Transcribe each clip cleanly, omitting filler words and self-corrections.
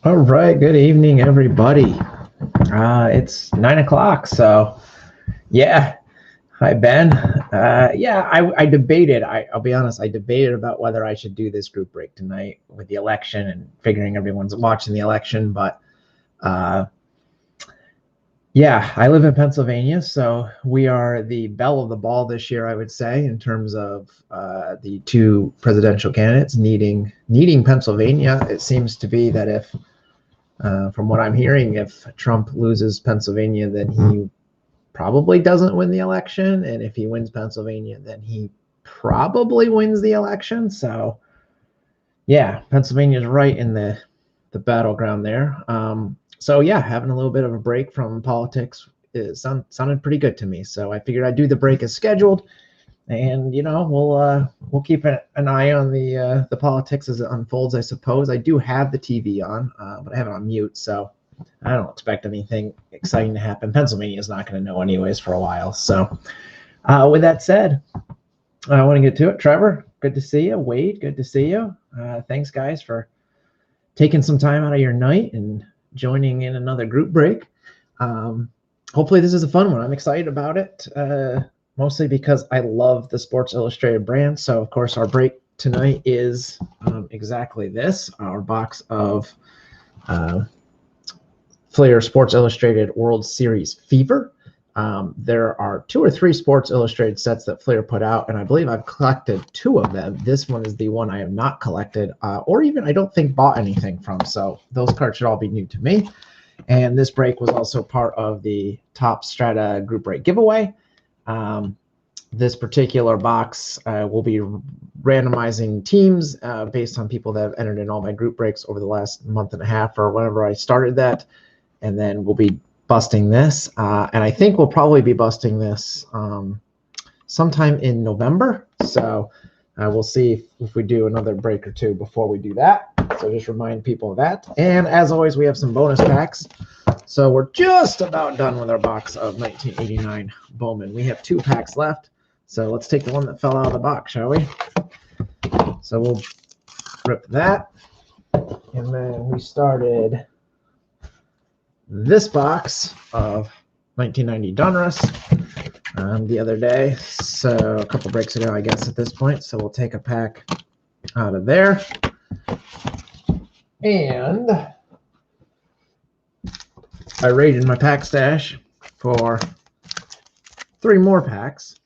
All right, good evening, everybody. It's 9 o'clock, so yeah. Hi, Ben. I debated. I'll be honest. I debated about whether I should do this group break tonight with the election and figuring everyone's watching the election. But uh, yeah, I live in Pennsylvania, so we are the belle of the ball this year, I would say, in terms of the two presidential candidates needing Pennsylvania. It seems to be that if from what I'm hearing, if Trump loses Pennsylvania, then he probably doesn't win the election. And if he wins Pennsylvania, then he probably wins the election. So, yeah, Pennsylvania is right in the battleground there. So, yeah, having a little bit of a break from politics sounded pretty good to me. So I figured I'd do the break as scheduled. And we'll keep an eye on the politics as it unfolds. I suppose I do have the TV on, but I have it on mute, so I don't expect anything exciting to happen. Pennsylvania is not going to know anyways for a while. So, with that said, I want to get to it. Trevor, good to see you. Wade, good to see you. Thanks, guys, for taking some time out of your night and joining in another group break. Hopefully, this is a fun one. I'm excited about it. Mostly because I love the Sports Illustrated brand. So, of course, our break tonight is exactly this, our box of Fleer Sports Illustrated World Series Fever. There are 2 or 3 Sports Illustrated sets that Fleer put out, and I believe I've collected 2 of them. This one is the one I have not collected, or even I don't think bought anything from. So those cards should all be new to me. And this break was also part of the Top Strata group break giveaway. This particular box will be randomizing teams based on people that have entered in all my group breaks over the last month and a half or whenever I started that. And then we'll be busting this. And I think we'll probably be busting this sometime in November. So we'll see if we do another break or 2 before we do that. So just remind people of that. And as always, we have some bonus packs. So we're just about done with our box of 1989 Bowman. We have 2 packs left. So let's take the one that fell out of the box, shall we? So we'll rip that. And then we started this box of 1990 Donruss the other day. So a couple breaks ago, I guess, at this point. So we'll take a pack out of there. And I raided my pack stash for 3 more packs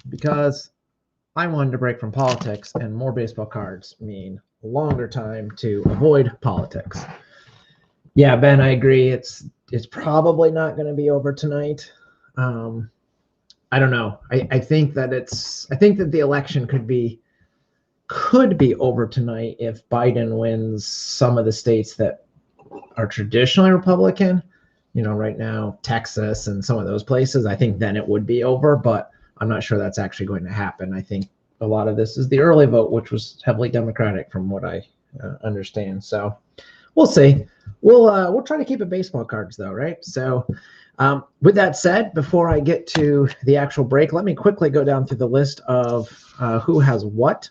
because I wanted to break from politics, and more baseball cards mean a longer time to avoid politics. Yeah, Ben, I agree. It's probably not going to be over tonight. I don't know. I think that the election could be over tonight if Biden wins some of the states that are traditionally Republican, right now, Texas and some of those places. I think then it would be over, but I'm not sure that's actually going to happen. I think a lot of this is the early vote, which was heavily Democratic from what I understand. So we'll see. We'll try to keep it baseball cards though, right? So with that said, before I get to the actual break, let me quickly go down through the list of who has what,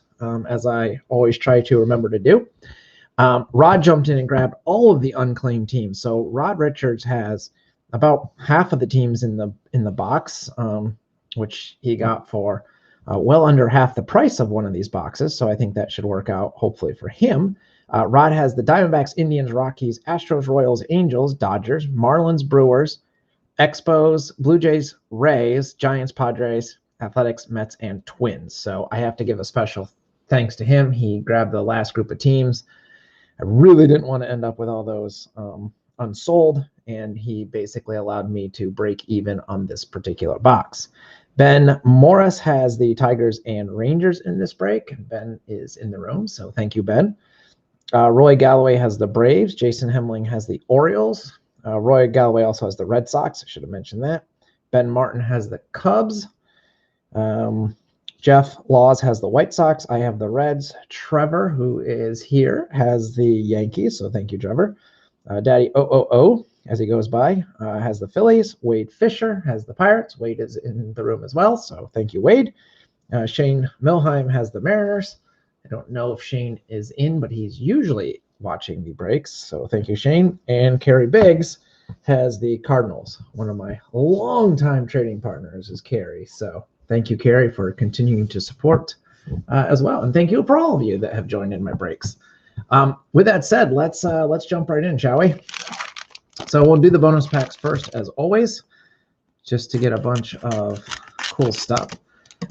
as I always try to remember to do. Rod jumped in and grabbed all of the unclaimed teams. So Rod Richards has about half of the teams in the box, which he got for well under half the price of one of these boxes. So I think that should work out hopefully for him. Rod has the Diamondbacks, Indians, Rockies, Astros, Royals, Angels, Dodgers, Marlins, Brewers, Expos, Blue Jays, Rays, Giants, Padres, Athletics, Mets, and Twins. So I have to give a special thanks to him. He grabbed the last group of teams. I really didn't want to end up with all those unsold, and he basically allowed me to break even on this particular box. Ben Morris has the Tigers and Rangers in this break. Ben is in the room, so thank you, Ben. Roy Galloway has the Braves. Jason Hemling has the Orioles. Roy Galloway also has the Red Sox. I should have mentioned that. Ben Martin has the Cubs. Jeff Laws has the White Sox. I have the Reds. Trevor, who is here, has the Yankees. So thank you, Trevor. Daddy OOO, as he goes by, has the Phillies. Wade Fisher has the Pirates. Wade is in the room as well. So thank you, Wade. Shane Milheim has the Mariners. I don't know if Shane is in, but he's usually watching the breaks. So thank you, Shane. And Carrie Biggs has the Cardinals. One of my longtime trading partners is Carrie. So thank you, Carrie, for continuing to support as well. And thank you for all of you that have joined in my breaks. With that said, let's jump right in, shall we? So we'll do the bonus packs first, as always, just to get a bunch of cool stuff.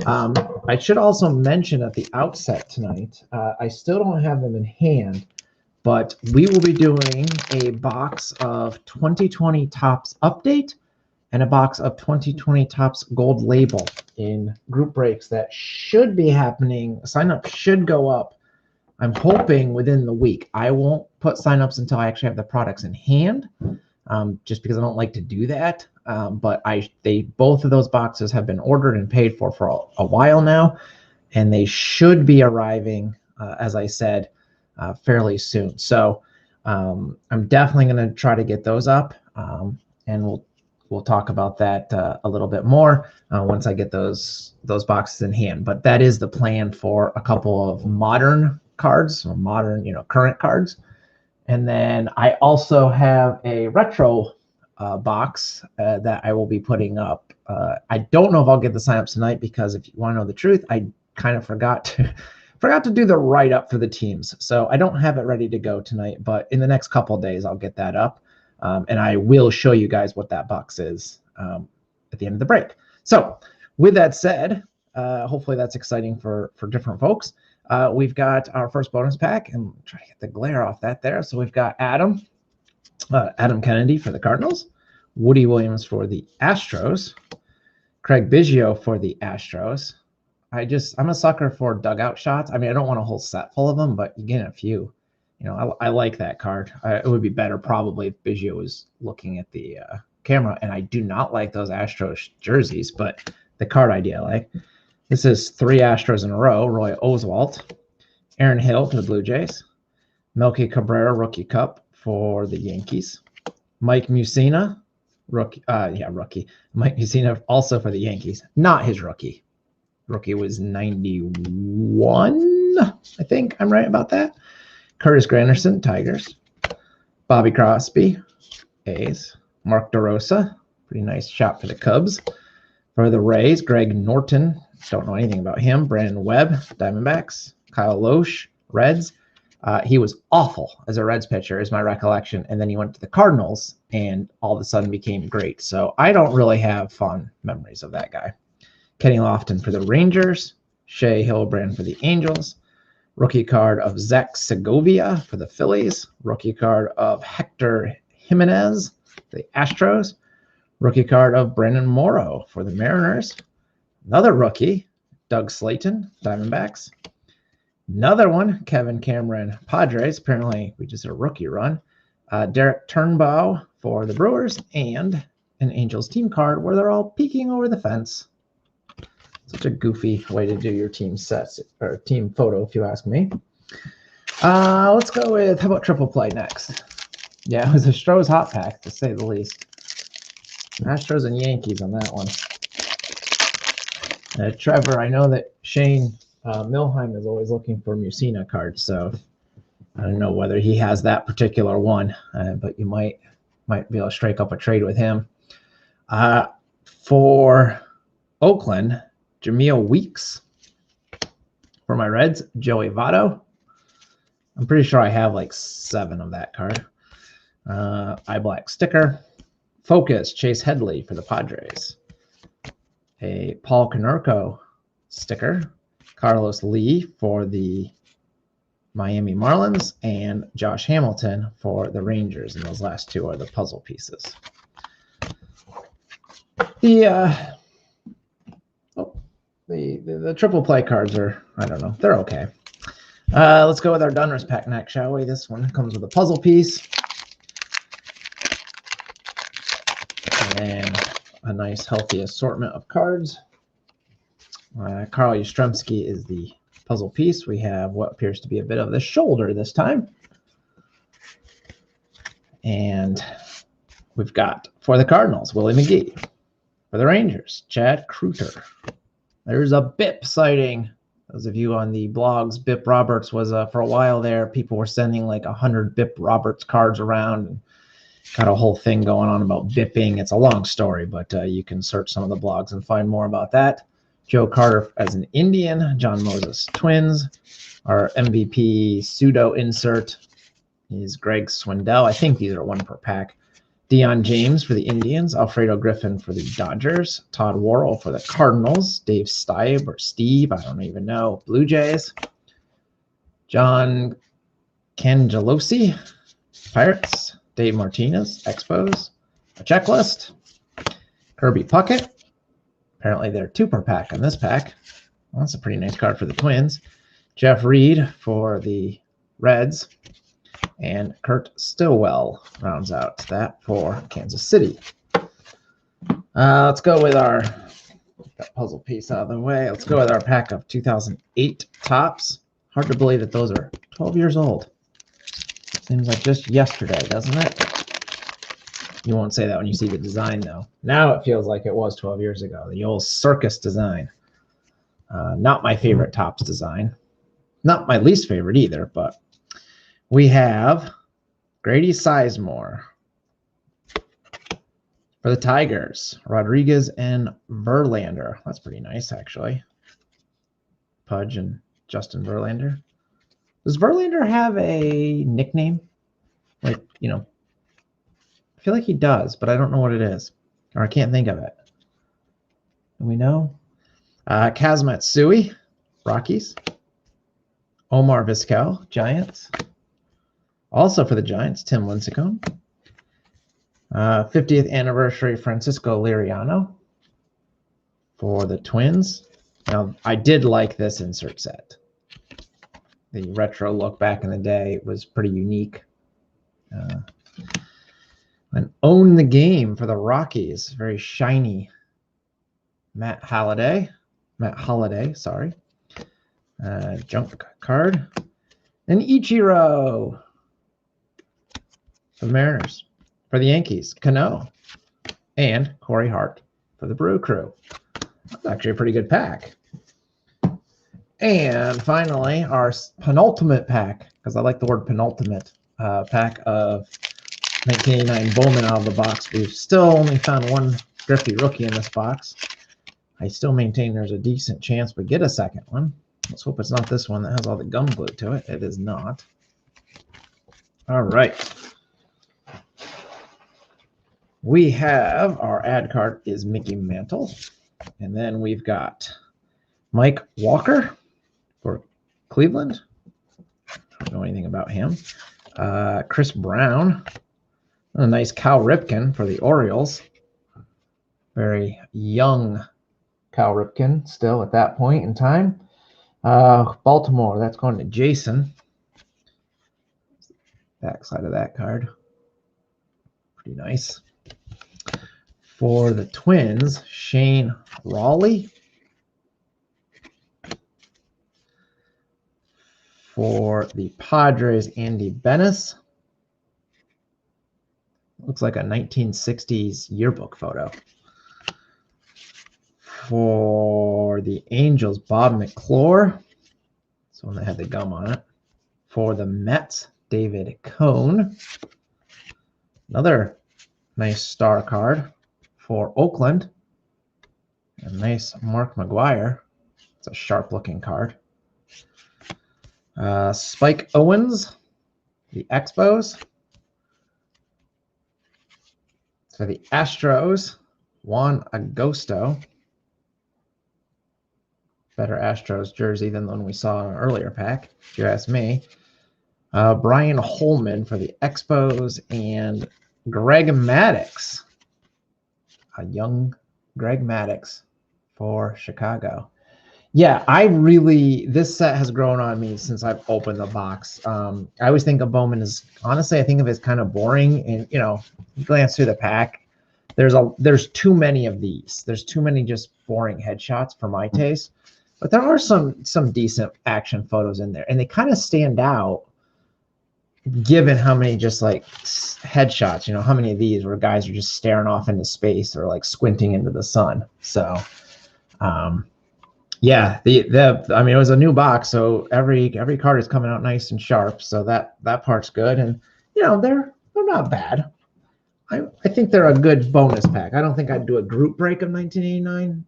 I should also mention at the outset tonight, I still don't have them in hand, but we will be doing a box of 2020 Topps Update and a box of 2020 Topps Gold Label in group breaks that should be happening. Sign-up should go up, I'm hoping, within the week. I won't put sign-ups until I actually have the products in hand, just because I don't like to do that. But both of those boxes have been ordered and paid for a while now, and they should be arriving, as I said, fairly soon. So I'm definitely going to try to get those up, and we'll talk about that a little bit more once I get those boxes in hand. But that is the plan for a couple of modern cards, or modern, current cards. And then I also have a retro box that I will be putting up. I don't know if I'll get the signups tonight, because if you want to know the truth, I kind of forgot to do the write-up for the teams. So I don't have it ready to go tonight, but in the next couple of days, I'll get that up. And I will show you guys what that box is at the end of the break. So with that said, hopefully that's exciting for different folks. We've got our first bonus pack, and try to get the glare off that there. So we've got Adam Kennedy for the Cardinals, Woody Williams for the Astros, Craig Biggio for the Astros. I'm a sucker for dugout shots. I mean, I don't want a whole set full of them, but you get a few. I like that card. It would be better probably if Biggio was looking at the camera, and I do not like those Astros jerseys, but the card idea I like. This is 3 Astros in a row. Roy Oswalt, Aaron Hill for the Blue Jays, Melky Cabrera Rookie Cup for the Yankees, Mike Mussina, rookie. Mike Mussina also for the Yankees. Not his rookie. Rookie was 91, I think I'm right about that. Curtis Granderson, Tigers, Bobby Crosby, A's, Mark DeRosa, pretty nice shot for the Cubs. For the Rays, Greg Norton, don't know anything about him. Brandon Webb, Diamondbacks, Kyle Loesch, Reds. He was awful as a Reds pitcher, is my recollection, and then he went to the Cardinals and all of a sudden became great. So I don't really have fond memories of that guy. Kenny Lofton for the Rangers, Shea Hildebrand for the Angels, rookie card of Zach Segovia for the Phillies, rookie card of Hector Jimenez for the Astros, rookie card of Brandon Morrow for the Mariners, another rookie, Doug Slayton, Diamondbacks, another one, Kevin Cameron, Padres. Apparently we just did a rookie run. Derek Turnbow for the Brewers, and an Angels team card where they're all peeking over the fence. Such a goofy way to do your team sets, or team photo, if you ask me. Let's go with, how about triple play next? Yeah, it was a Stroh's hot pack, to say the least. Astros and Yankees on that one. Trevor, I know that Shane Milheim is always looking for Mussina cards, so I don't know whether he has that particular one, but you might be able to strike up a trade with him. For Oakland, Jameel Weeks. For my Reds, Joey Votto. I'm pretty sure I have like 7 of that card. iBlack sticker. Focus, Chase Headley for the Padres. A Paul Konerko sticker. Carlos Lee for the Miami Marlins, and Josh Hamilton for the Rangers. And those last 2 are the puzzle pieces. The triple play cards are, I don't know, they're okay. Let's go with our Donruss pack next, shall we? This one comes with a puzzle piece. And a nice, healthy assortment of cards. Carl Yastrzemski is the puzzle piece. We have what appears to be a bit of the shoulder this time. And we've got, for the Cardinals, Willie McGee. For the Rangers, Chad Kreuter. There's a BIP sighting. Those of you on the blogs, Bip Roberts was for a while there. People were sending like 100 Bip Roberts cards around, and got a whole thing going on about bipping. It's a long story, but you can search some of the blogs and find more about that. Joe Carter as an Indian, John Moses Twins. Our MVP pseudo insert is Greg Swindell. I think these are 1 per pack. Deion James for the Indians, Alfredo Griffin for the Dodgers, Todd Worrell for the Cardinals, Dave Stieb or Steve, I don't even know, Blue Jays, John Cangelosi, Pirates, Dave Martinez, Expos, a checklist, Kirby Puckett. Apparently they're 2 per pack on this pack. Well, that's a pretty nice card for the Twins. Jeff Reed for the Reds. And Kurt Stillwell rounds out that for Kansas City. Let's go with our that puzzle piece out of the way. Let's go with our pack of 2008 Topps. Hard to believe that those are 12 years old. Seems like just yesterday, doesn't it? You won't say that when you see the design, though. Now it feels like it was 12 years ago. The old circus design. Not my favorite Topps design. Not my least favorite either, but we have Grady Sizemore for the Tigers, Rodriguez and Verlander. That's pretty nice, actually. Pudge and Justin Verlander. Does Verlander have a nickname? Like, you know, I feel like he does, but I don't know what it is, or I can't think of it. Do we know? Kaz Matsui, Rockies. Omar Vizquel, Giants. Also for the Giants, Tim Lincecum. 50th anniversary Francisco Liriano for the Twins. Now, I did like this insert set. The retro look back in the day was pretty unique. And Own the Game for the Rockies. Very shiny Matt Holliday, sorry. Junk card. And Ichiro for the Mariners. For the Yankees, Cano. And Corey Hart for the Brew Crew. That's actually a pretty good pack. And finally, our penultimate pack, because I like the word penultimate, pack of 1989 Bowman out of the box. We've still only found 1 Griffey rookie in this box. I still maintain there's a decent chance we get a second one. Let's hope it's not this one that has all the gum glued to it. It is not. All right. We have our ad card is Mickey Mantle. And then we've got Mike Walker for Cleveland. I don't know anything about him. Chris Brown. A nice Cal Ripken for the Orioles. Very young Cal Ripken still at that point in time. Baltimore, that's going to Jason. Backside of that card. Pretty nice. For the Twins, Shane Raleigh. For the Padres, Andy Benes. Looks like a 1960s yearbook photo. For the Angels, Bob McClure. That's the one that had the gum on it. For the Mets, David Cone. Another nice star card. For Oakland, a nice Mark McGuire. It's a sharp-looking card. Spike Owens, the Expos. For the Astros, Juan Agosto. Better Astros jersey than the one we saw in an earlier pack, if you ask me. Brian Holman for the Expos, and Greg Maddux. A young Greg Maddux for Chicago. Yeah, this set has grown on me since I've opened the box. I always think of Bowman as, honestly, I think of it as kind of boring. And, you know, you glance through the pack, there's too many of these. There's too many just boring headshots for my taste. But there are some decent action photos in there. And they kind of stand out given how many just like headshots, you know, how many of these where guys are just staring off into space or like squinting into the sun. So, Yeah, I mean, it was a new box, so every card is coming out nice and sharp, so that part's good. And you know, they're not bad. I think they're a good bonus pack. I don't think I'd do a group break of 1989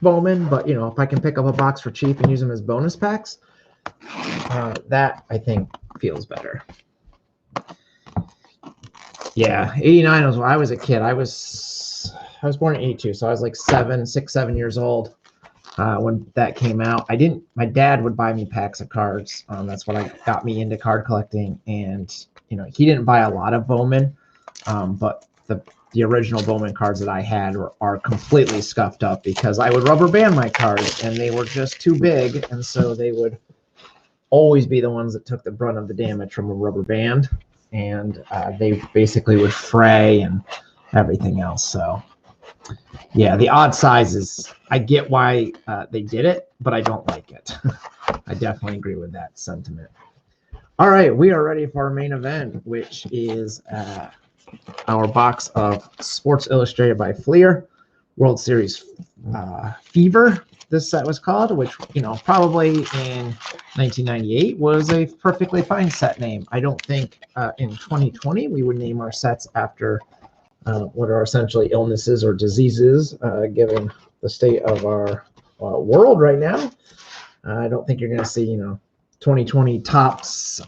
Bowman, but you know, if I can pick up a box for cheap and use them as bonus packs, that I think feels better. Yeah, 89 was when I was a kid. I was born in 82, so I was like 7 years old when that came out. My dad would buy me packs of cards. That's what got me into card collecting. And you know, he didn't buy a lot of Bowman, but the original Bowman cards that I had are completely scuffed up because I would rubber band my cards and they were just too big, and so they would always be the ones that took the brunt of the damage from a rubber band, and they basically would fray and everything else. So yeah, the odd sizes, I get why they did it, but I don't like it. I definitely agree with that sentiment. All right, we are ready for our main event, which is our box of Sports Illustrated by Fleer World Series Fever. This set was called, which, you know, probably in 1998 was a perfectly fine set name. I don't think in 2020 we would name our sets after what are essentially illnesses or diseases, given the state of our world right now. I don't think you're going to see, you know, 2020 Topps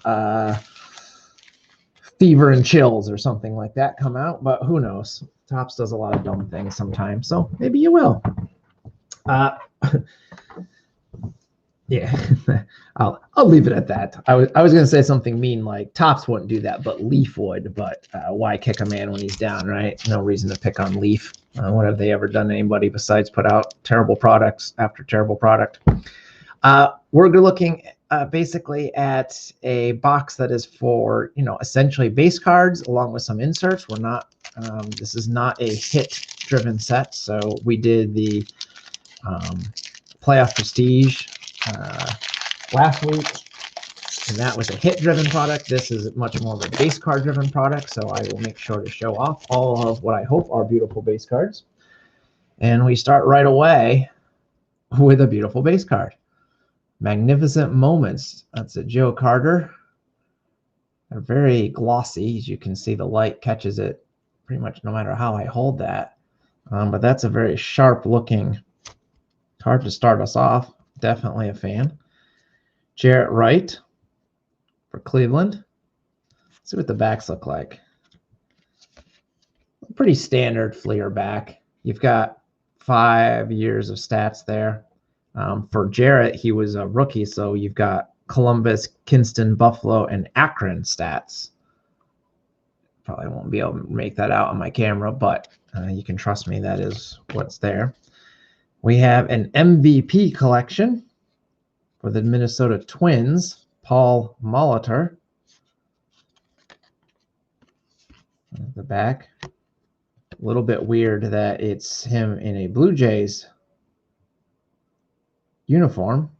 Fever and Chills or something like that come out, but who knows? Topps does a lot of dumb things sometimes, so maybe you will. Yeah, I'll leave it at that. I was going to say something mean like Topps wouldn't do that, but Leaf would. But why kick a man when he's down, right? No reason to pick on Leaf. What have they ever done to anybody besides put out terrible products after terrible product? We're looking basically at a box that is for, you know, essentially base cards along with some inserts. We're not. This is not a hit-driven set, so we did the Playoff Prestige last week, and that was a hit-driven product. This is much more of a base card-driven product, so I will make sure to show off all of what I hope are beautiful base cards. And we start right away with a beautiful base card. Magnificent Moments. That's a Joe Carter. They're very glossy. As you can see, the light catches it pretty much no matter how I hold that. But that's a very sharp-looking card to start us off. Definitely a fan. Jarrett Wright for Cleveland. Let's see what the backs look like. Pretty standard Fleer back. You've got 5 years of stats there. For Jarrett, he was a rookie, so you've got Columbus, Kinston, Buffalo, and Akron stats. Probably won't be able to make that out on my camera, but you can trust me, that is what's there. We have an MVP collection for the Minnesota Twins, Paul Molitor. The back. A little bit weird that it's him in a Blue Jays uniform,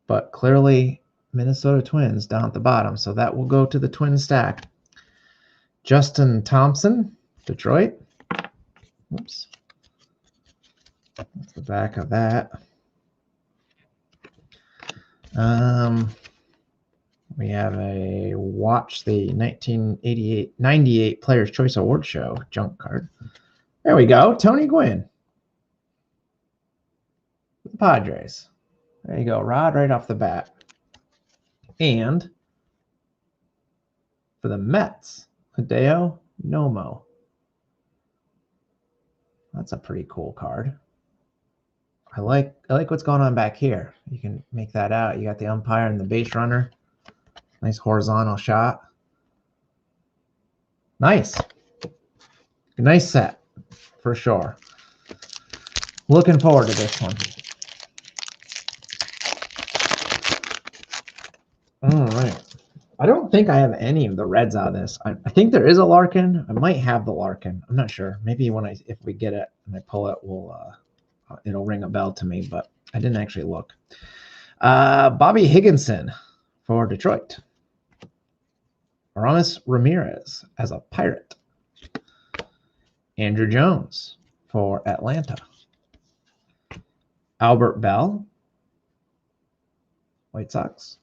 but clearly Minnesota Twins down at the bottom, so that will go to the Twin stack. Justin Thompson, Detroit. Oops. That's the back of that. We have a Watch the 1998 Players' Choice Award Show junk card. There we go. Tony Gwynn. The Padres. There you go. Rod right off the bat. And for the Mets, Hideo Nomo. That's a pretty cool card. I like what's going on back here. You can make that out. You got the umpire and the base runner. Nice horizontal shot. Nice. Nice set, for sure. Looking forward to this one. All right. I don't think I have any of the reds out of this. I think there is a Larkin. I might have the Larkin. I'm not sure. Maybe if we get it and I pull it, it'll ring a bell to me, but I didn't actually look. Bobby Higginson for Detroit. Aramis Ramirez as a Pirate. Andrew Jones for Atlanta. Albert Bell, White Sox.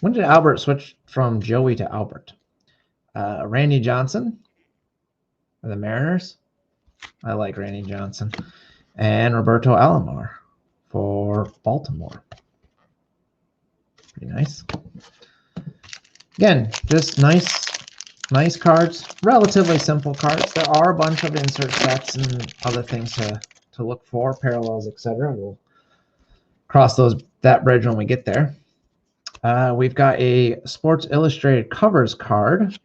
When did Albert switch from Joey to Albert? Randy Johnson for the Mariners. I like Randy Johnson. And Roberto Alomar for Baltimore. Pretty nice. Again, just nice cards. Relatively simple cards. There are a bunch of insert sets and other things to look for, parallels, etc. We'll cross that bridge when we get there. We've got a Sports Illustrated covers card,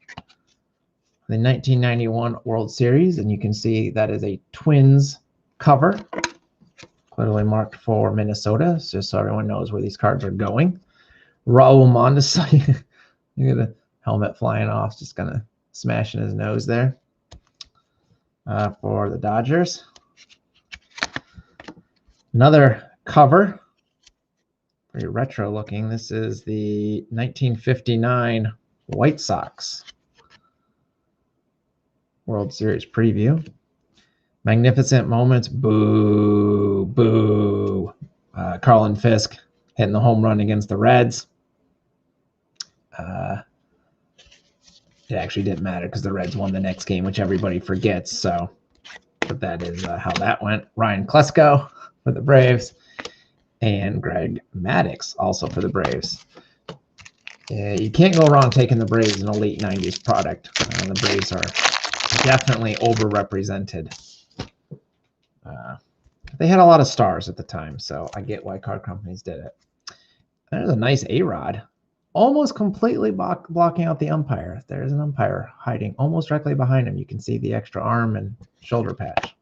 the 1991 World Series, and you can see that is a Twins cover, clearly marked for Minnesota, just so everyone knows where these cards are going. Raul Mondesi, look at the helmet flying off, just kind of smashing his nose there for the Dodgers. Another cover, pretty retro looking. This is the 1959 White Sox World Series preview. Magnificent moments. Boo, boo. Carlin Fisk hitting the home run against the Reds. It actually didn't matter because the Reds won the next game, which everybody forgets. So, but that is how that went. Ryan Klesko for the Braves, and Greg Maddux also for the Braves. You can't go wrong taking the Braves in a late 90s product. The Braves are definitely overrepresented. They had a lot of stars at the time, so I get why card companies did it. There's a nice A-Rod, almost completely blocking out the umpire. There's an umpire hiding almost directly behind him. You can see the extra arm and shoulder patch.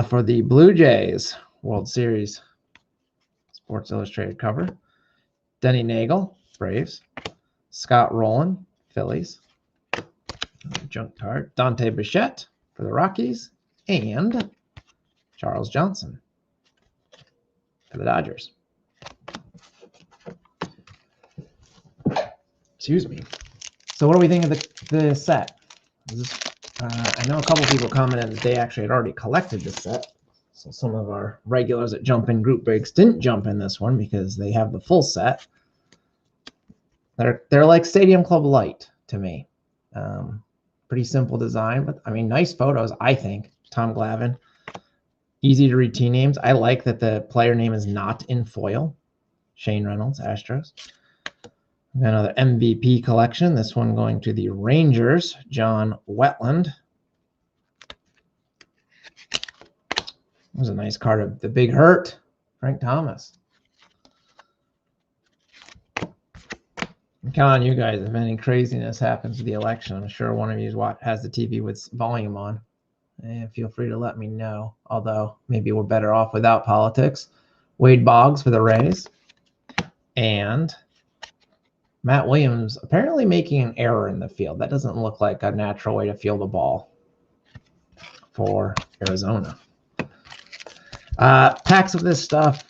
For the Blue Jays World Series Sports Illustrated cover, Denny Nagel, Braves, Scott Rowland, Phillies, junk card, Dante Bichette for the Rockies, and Charles Johnson for the Dodgers. Excuse me. So what do we think of the set? I know a couple people commented that they actually had already collected this set. So some of our regulars that jump in group breaks didn't jump in this one because they have the full set. They're like Stadium Club Light to me. Pretty simple design, but I mean, nice photos, I think. Tom Glavine. Easy to read team names. I like that the player name is not in foil. Shane Reynolds, Astros. Another MVP collection. This one going to the Rangers, John Wetland. That was a nice card of the Big Hurt, Frank Thomas. Count on you guys if any craziness happens with the election. I'm sure one of you has the TV with volume on. And feel free to let me know. Although maybe we're better off without politics. Wade Boggs for the Rays. And Matt Williams apparently making an error in the field. That doesn't look like a natural way to field the ball for Arizona. Packs of this stuff.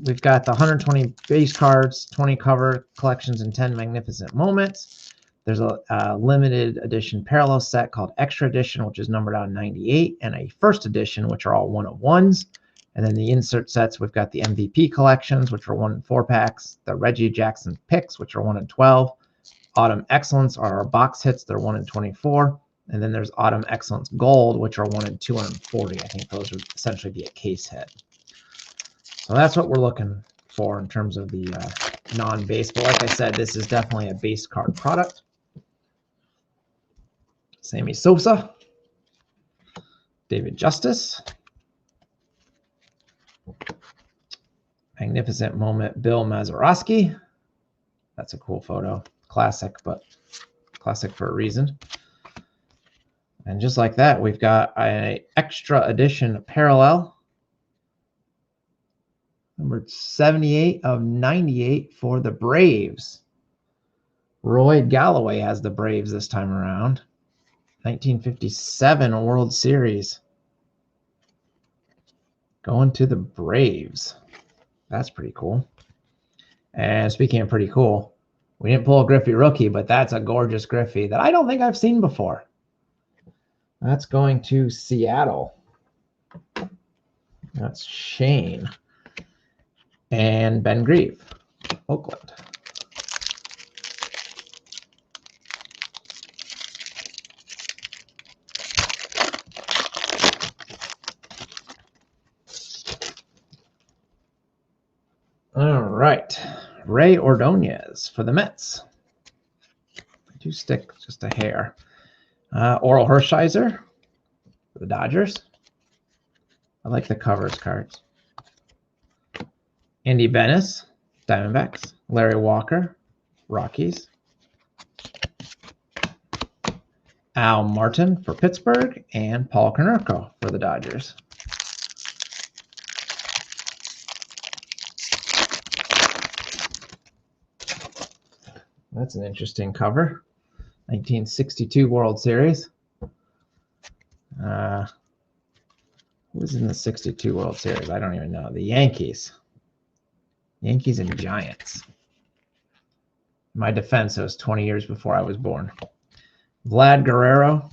We've got the 120 base cards, 20 cover collections, and 10 magnificent moments. There's a limited edition parallel set called Extra Edition, which is numbered out 98, and a first edition, which are all 1/1s. And then the insert sets, we've got the MVP collections, which are 1 in 4 packs, the Reggie Jackson picks, which are 1 in 12. Autumn Excellence are our box hits, they're 1 in 24. And then there's Autumn Excellence Gold, which are 1 in 240. I think those would essentially be a case hit. So that's what we're looking for in terms of the non-base. But like I said, this is definitely a base card product. Sammy Sosa, David Justice, Magnificent Moment, Bill Mazeroski. That's a cool photo. Classic, but classic for a reason. And just like that, we've got an extra edition parallel. Number 78 of 98 for the Braves. Roy Galloway has the Braves this time around. 1957 World Series. Going to the Braves. That's pretty cool. And speaking of pretty cool, we didn't pull a Griffey rookie, but that's a gorgeous Griffey that I don't think I've seen before. That's going to Seattle. That's Shane. And Ben Grieve, Oakland. All right. Ray Ordonez for the Mets. I do stick just a hair. Oral Hershiser for the Dodgers. I like the covers cards. Andy Benes, Diamondbacks. Larry Walker, Rockies. Al Martin for Pittsburgh. And Paul Konerko for the Dodgers. That's an interesting cover. 1962 World Series. Who was in the 62 World Series? I don't even know. The Yankees. Yankees and Giants. My defense, it was 20 years before I was born. Vlad Guerrero,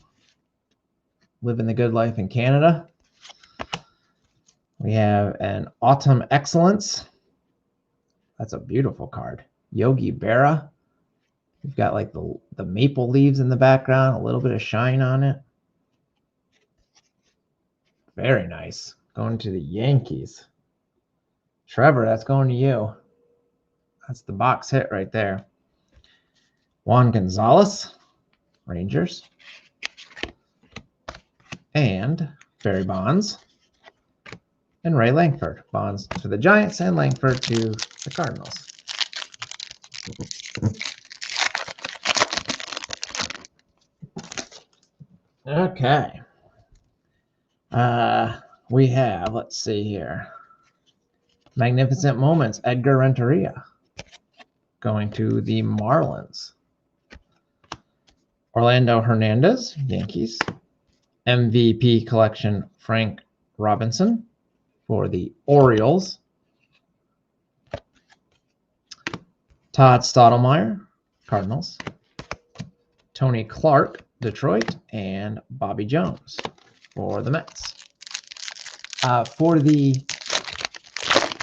living the good life in Canada. We have an Autumn Excellence. That's a beautiful card. Yogi Berra. We've got like the maple leaves in the background, a little bit of shine on it. Very nice. Going to the Yankees. Trevor, that's going to you. That's the box hit right there. Juan Gonzalez, Rangers. And Barry Bonds. And Ray Langford. Bonds to the Giants and Langford to the Cardinals. Okay. We have, let's see here. Magnificent Moments, Edgar Renteria. Going to the Marlins. Orlando Hernandez, Yankees. MVP Collection, Frank Robinson for the Orioles. Todd Stottlemyre, Cardinals. Tony Clark, Detroit. And Bobby Jones for the Mets. For the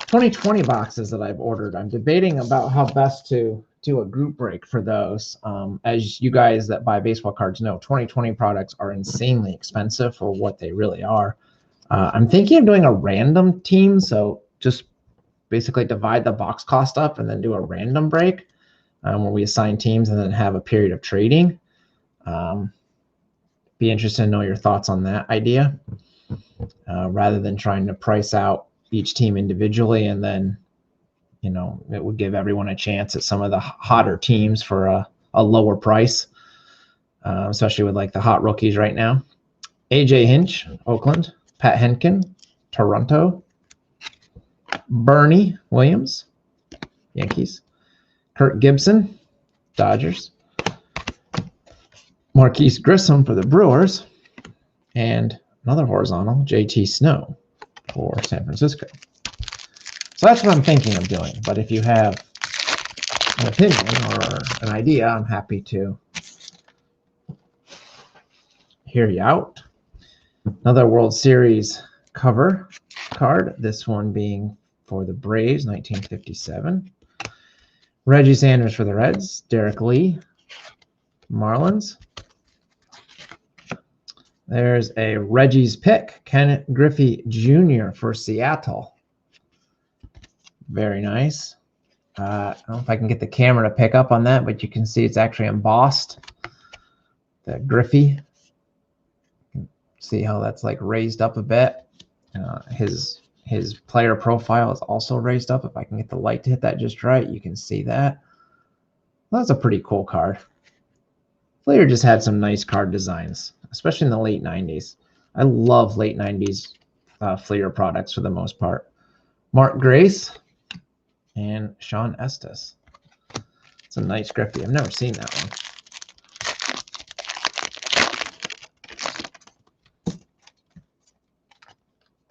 2020 boxes that I've ordered, I'm debating about how best to do a group break for those. As you guys that buy baseball cards know, 2020 products are insanely expensive for what they really are. I'm thinking of doing a random team, so just basically divide the box cost up and then do a random break where we assign teams and then have a period of trading. Be interested to know your thoughts on that idea, rather than trying to price out each team individually, and then, you know, it would give everyone a chance at some of the hotter teams for a lower price, especially with like the hot rookies right now. AJ Hinch, Oakland. Pat Henkin, Toronto. Bernie Williams, Yankees. Kurt Gibson, Dodgers. Marquise Grissom for the Brewers. And another horizontal, JT Snow for San Francisco. So that's what I'm thinking of doing. But if you have an opinion or an idea, I'm happy to hear you out. Another World Series cover card, this one being for the Braves, 1957. Reggie Sanders for the Reds. Derek Lee, Marlins. There's a Reggie's pick, Ken Griffey Jr. for Seattle. Very nice. I don't know if I can get the camera to pick up on that, but you can see it's actually embossed. The Griffey. See how that's like raised up a bit. His player profile is also raised up. If I can get the light to hit that just right, you can see that. Well, that's a pretty cool card. Fleer just had some nice card designs, especially in the late 90s. I love late 90s Fleer products for the most part. Mark Grace and Sean Estes. It's a nice Griffey. I've never seen that one.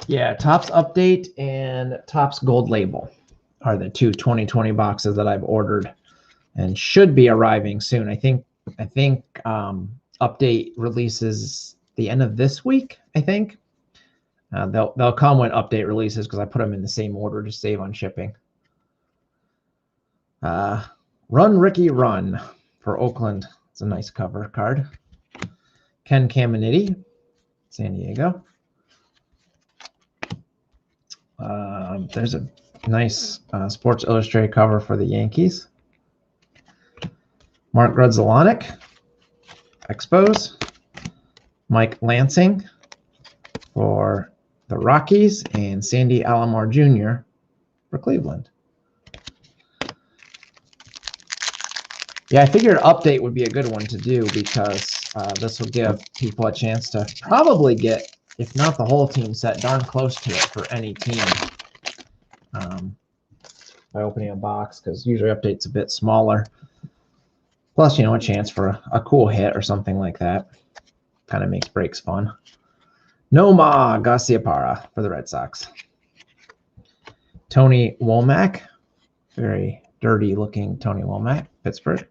Yeah, Topps Update and Topps Gold Label are the two 2020 boxes that I've ordered and should be arriving soon. I think Update releases the end of this week, I think. They'll come when update releases because I put them in the same order to save on shipping. Run Ricky Run for Oakland. It's a nice cover card. Ken Caminiti, San Diego. There's a nice Sports Illustrated cover for the Yankees. Mark Grudzielanek, Expos. Mike Lansing for the Rockies, and Sandy Alomar Jr. for Cleveland. Yeah, I figured update would be a good one to do because this will give people a chance to probably get, if not the whole team set, darn close to it for any team by opening a box, because usually update's a bit smaller. Plus, you know, a chance for a cool hit or something like that. Kind of makes breaks fun. Nomar Garciaparra for the Red Sox. Tony Womack, very dirty looking Tony Womack, Pittsburgh.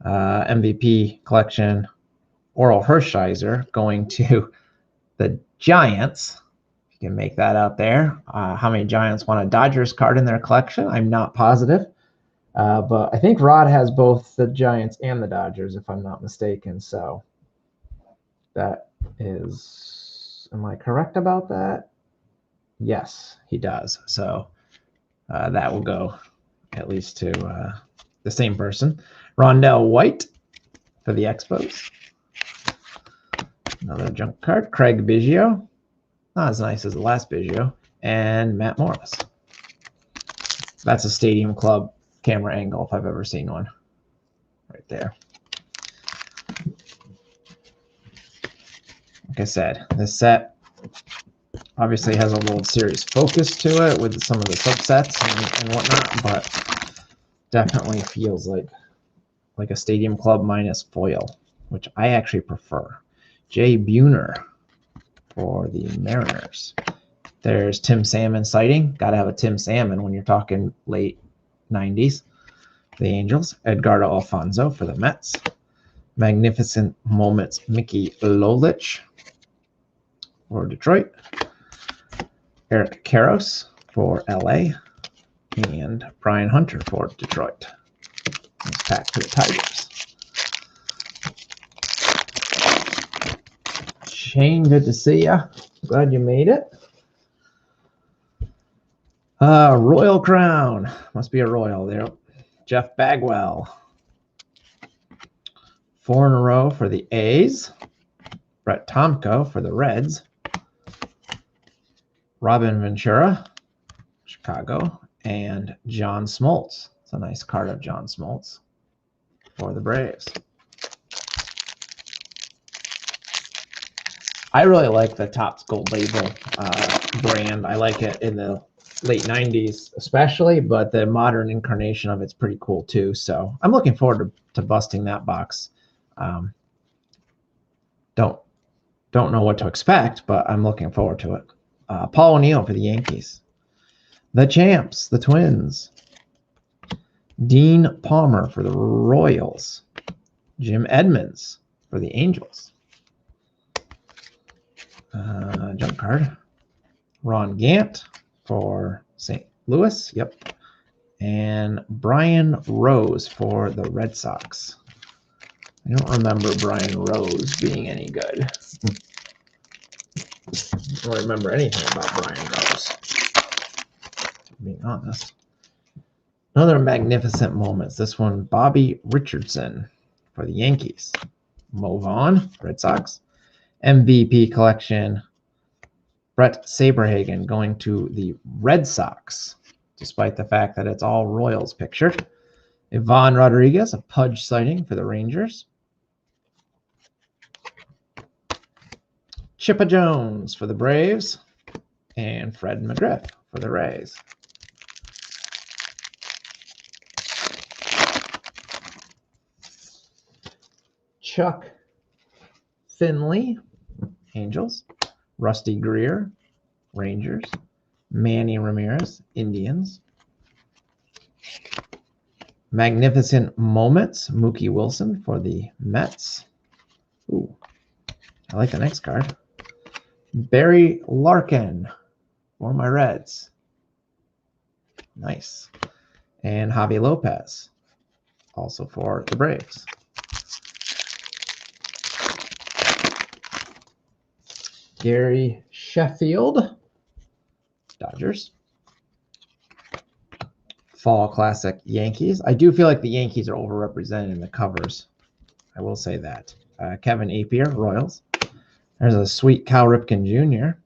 MVP collection, Oral Hershiser going to the Giants. You can make that out there. How many Giants want a Dodgers card in their collection? I'm not positive. But I think Rod has both the Giants and the Dodgers, if I'm not mistaken. So that is, am I correct about that? Yes, he does. So that will go at least to the same person. Rondell White for the Expos. Another junk card. Craig Biggio. Not as nice as the last Biggio. And Matt Morris. That's a Stadium Club camera angle if I've ever seen one. Right there. Like I said, this set obviously has a World Series focus to it with some of the subsets and whatnot, but definitely feels like a Stadium Club minus foil, which I actually prefer. Jay Buhner for the Mariners. There's Tim Salmon sighting. Got to have a Tim Salmon when you're talking late 90s. The Angels. Edgardo Alfonso for the Mets. Magnificent Moments Mickey Lolich for Detroit. Eric Karros for LA. And Brian Hunter for Detroit. Nice pack for the Tigers. Shane, good to see you. Glad you made it. Royal Crown. Must be a Royal there. Jeff Bagwell. 4 in a row for the A's. Brett Tomko for the Reds. Robin Ventura, Chicago. And John Smoltz. It's a nice card of John Smoltz for the Braves. I really like the Topps Gold Label brand. I like it in the late 90s especially, but the modern incarnation of it's pretty cool too. So I'm looking forward to busting that box. Don't know what to expect, but I'm looking forward to it. Paul O'Neill for the Yankees. The Champs, the Twins. Dean Palmer for the Royals. Jim Edmonds for the Angels. Jump card. Ron Gant for St. Louis. Yep. And Brian Rose for the Red Sox. I don't remember Brian Rose being any good. I don't remember anything about Brian Rose, being honest. Another Magnificent Moments. This one, Bobby Richardson for the Yankees. Mo Vaughn, Red Sox. MVP collection, Brett Saberhagen going to the Red Sox, despite the fact that it's all Royals pictured. Ivan Rodriguez, a Pudge sighting for the Rangers. Chippa Jones for the Braves. And Fred McGriff for the Rays. Chuck Finley, Angels. Rusty Greer, Rangers. Manny Ramirez, Indians. Magnificent Moments, Mookie Wilson for the Mets. Ooh, I like the next card. Barry Larkin for my Reds. Nice. And Javi Lopez, also for the Braves. Gary Sheffield, Dodgers. Fall Classic Yankees. I do feel like the Yankees are overrepresented in the covers. I will say that. Kevin Appier, Royals. There's a sweet Cal Ripken Jr.,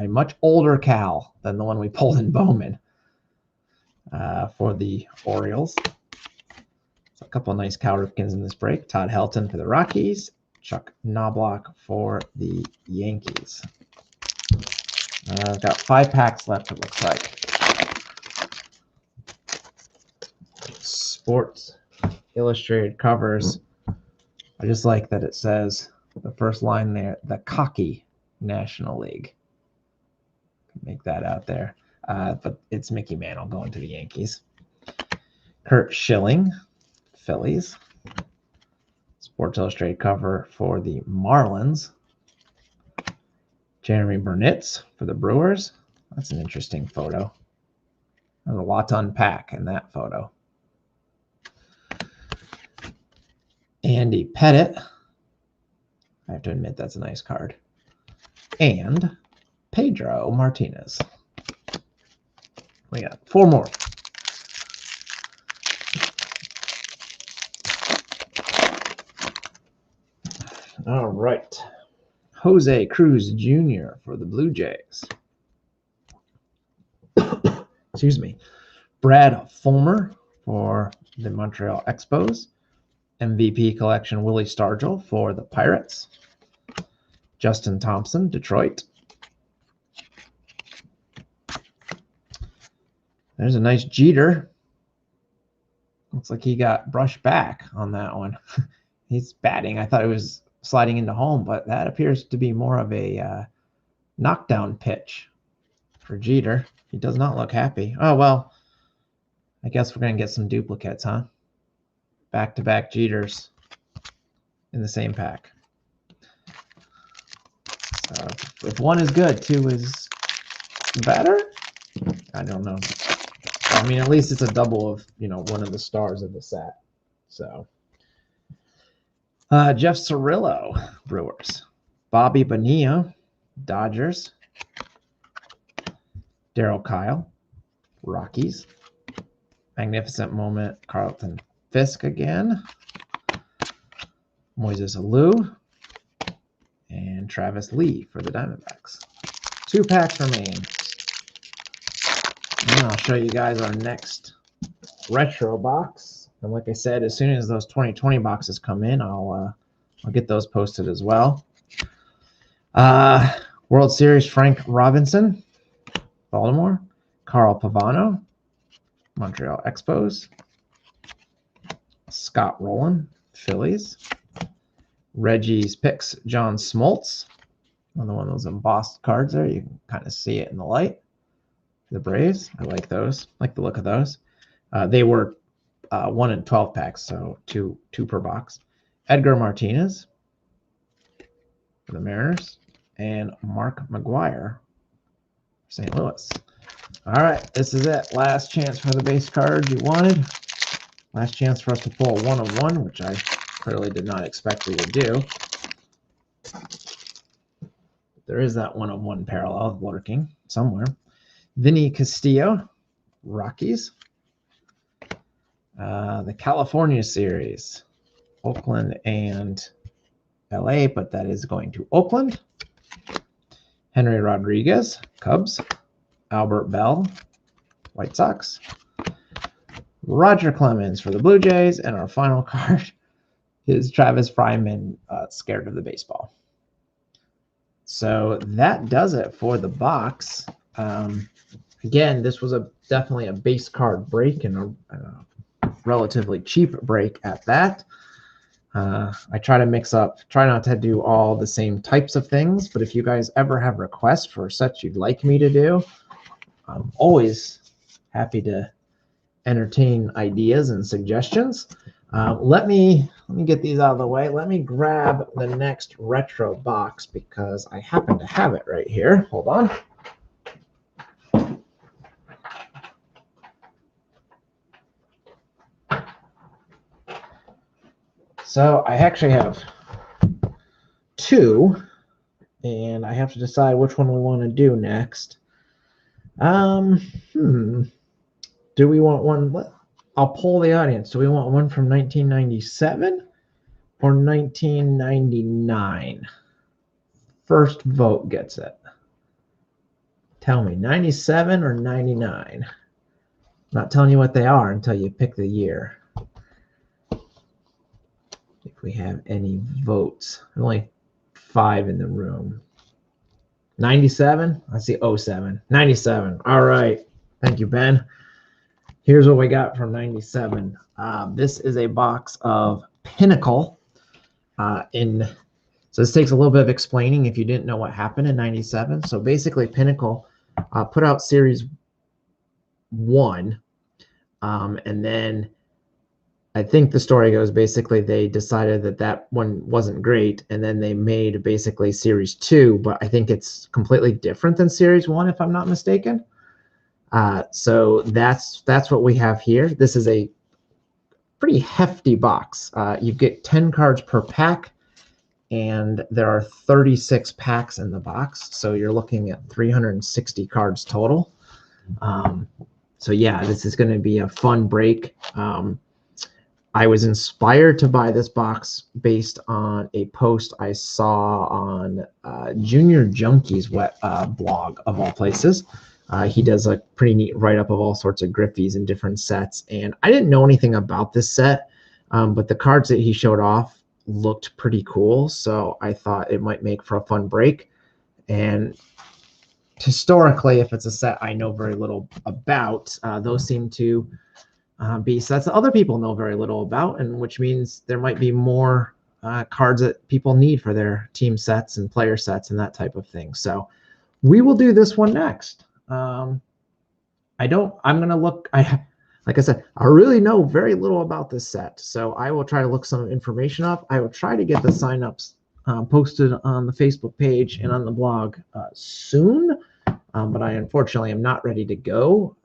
a much older Cal than the one we pulled in Bowman for the Orioles. So a couple of nice Cal Ripkens in this break. Todd Helton for the Rockies. Chuck Knobloch for the Yankees. I've got 5 packs left, it looks like. Sports Illustrated covers. I just like that it says the first line there, the cocky National League. Make that out there. But it's Mickey Mantle going to the Yankees. Kurt Schilling, Phillies. Sports Illustrated cover for the Marlins. Jeremy Burnitz for the Brewers. That's an interesting photo. There's a lot to unpack in that photo. Andy Pettitte. I have to admit that's a nice card. And Pedro Martinez. We got 4 more. All right. Jose Cruz Jr. for the Blue Jays. Excuse me. Brad Fulmer for the Montreal Expos. MVP collection Willie Stargell for the Pirates. Justin Thompson, Detroit. There's a nice Jeter. Looks like he got brushed back on that one. He's batting. I thought it was sliding into home, but that appears to be more of a knockdown pitch for Jeter. He does not look happy. Oh, well, I guess we're going to get some duplicates, huh? Back-to-back Jeters in the same pack. So if one is good, 2 is better? I don't know. I mean, at least it's a double of, one of the stars of the set. So Jeff Cirillo, Brewers. Bobby Bonilla, Dodgers. Darryl Kyle, Rockies. Magnificent Moment, Carlton Fisk again. Moises Alou. And Travis Lee for the Diamondbacks. 2 packs remain. And I'll show you guys our next retro box. And like I said, as soon as those 2020 boxes come in, I'll get those posted as well. World Series Frank Robinson, Baltimore. Carl Pavano, Montreal Expos. Scott Rowland, Phillies. Reggie's Picks, John Smoltz. Another one of those embossed cards there. You can kind of see it in the light. The Braves, I like those. Like the look of those. They were 1 in 12 packs, so two per box. Edgar Martinez for the Mariners. And Mark McGwire for St. Louis. All right, this is it. Last chance for the base card you wanted. Last chance for us to pull a 1 of 1, which I clearly did not expect we would do. There is that 1 of 1 parallel lurking somewhere. Vinny Castillo, Rockies. The California Series, Oakland and LA, but that is going to Oakland. Henry Rodriguez, Cubs. Albert Bell, White Sox. Roger Clemens for the Blue Jays. And our final card is Travis Fryman, Scared of the Baseball. So that does it for the box. Again, this was definitely a base card break and a relatively cheap break at that. I try to mix up, try not to do all the same types of things, but if you guys ever have requests for sets you'd like me to do, I'm always happy to entertain ideas and suggestions. Let me get these out of the way. Let me grab the next retro box because I happen to have it right here. Hold on. So I actually have two, and I have to decide which one we want to do next. Do we want one? I'll poll the audience. Do we want one from 1997 or 1999? First vote gets it. Tell me, 97 or 99? I'm not telling you what they are until you pick the year. If we have any votes. Only 5 in the room. 97? I see 07. 97. All right. Thank you, Ben. Here's what we got from 97. This is a box of Pinnacle. So this takes a little bit of explaining if you didn't know what happened in 97. So basically, Pinnacle put out Series 1, and then I think the story goes basically they decided that one wasn't great, and then they made basically Series 2, but I think it's completely different than Series 1 if I'm not mistaken. So that's what we have here. This is a pretty hefty box. You get 10 cards per pack, and there are 36 packs in the box, so you're looking at 360 cards total. So yeah, this is going to be a fun break. I was inspired to buy this box based on a post I saw on Junior Junkie's blog, of all places. He does a pretty neat write-up of all sorts of Griffies in different sets, and I didn't know anything about this set, but the cards that he showed off looked pretty cool, so I thought it might make for a fun break. And historically, if it's a set I know very little about, those seem to be sets that other people know very little about, and which means there might be more cards that people need for their team sets and player sets and that type of thing. So we will do this one next. I'm going to look, like I said, I really know very little about this set, so I will try to look some information up. I will try to get the signups posted on the Facebook page and on the blog soon. But I unfortunately am not ready to go,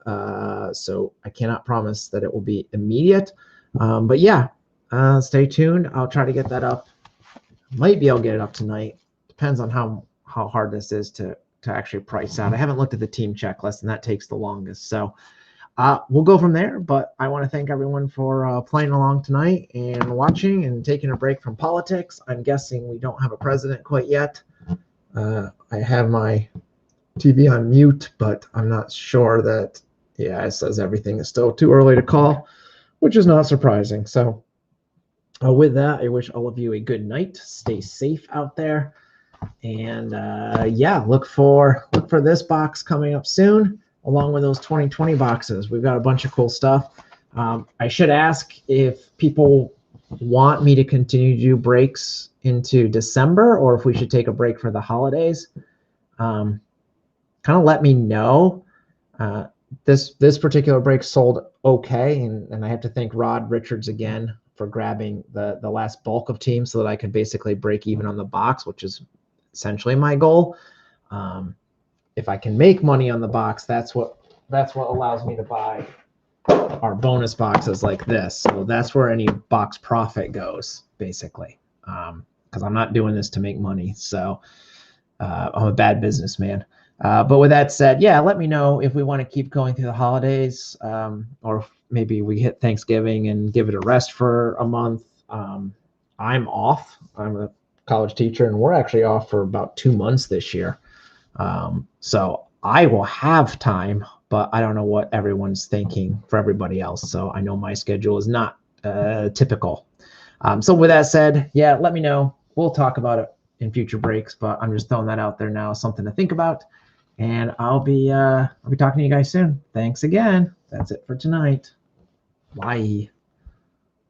so I cannot promise that it will be immediate. But yeah, stay tuned. I'll try to get that up. Might be able to get it up tonight. Depends on how hard this is to actually price out. I haven't looked at the team checklist, and that takes the longest. So we'll go from there. But I want to thank everyone for playing along tonight and watching and taking a break from politics. I'm guessing we don't have a president quite yet. I have my TV on mute, but I'm not sure that, yeah, it says everything is still too early to call, which is not surprising. So with that, I wish all of you a good night. Stay safe out there. And yeah, look for this box coming up soon, along with those 2020 boxes. We've got a bunch of cool stuff. I should ask if people want me to continue to do breaks into December, or if we should take a break for the holidays. Kind of let me know. This particular break sold okay, and I have to thank Rod Richards again for grabbing the last bulk of teams so that I could basically break even on the box, which is essentially my goal. If I can make money on the box, that's what allows me to buy our bonus boxes like this. So that's where any box profit goes, basically, because I'm not doing this to make money. So I'm a bad businessman. But with that said, yeah, let me know if we want to keep going through the holidays, or maybe we hit Thanksgiving and give it a rest for a month. I'm off. I'm a college teacher, and we're actually off for about 2 months this year. So I will have time, but I don't know what everyone's thinking for everybody else. So I know my schedule is not typical. So with that said, yeah, let me know. We'll talk about it in future breaks, but I'm just throwing that out there now, something to think about. And I'll be talking to you guys soon. Thanks again. That's it for tonight. Bye.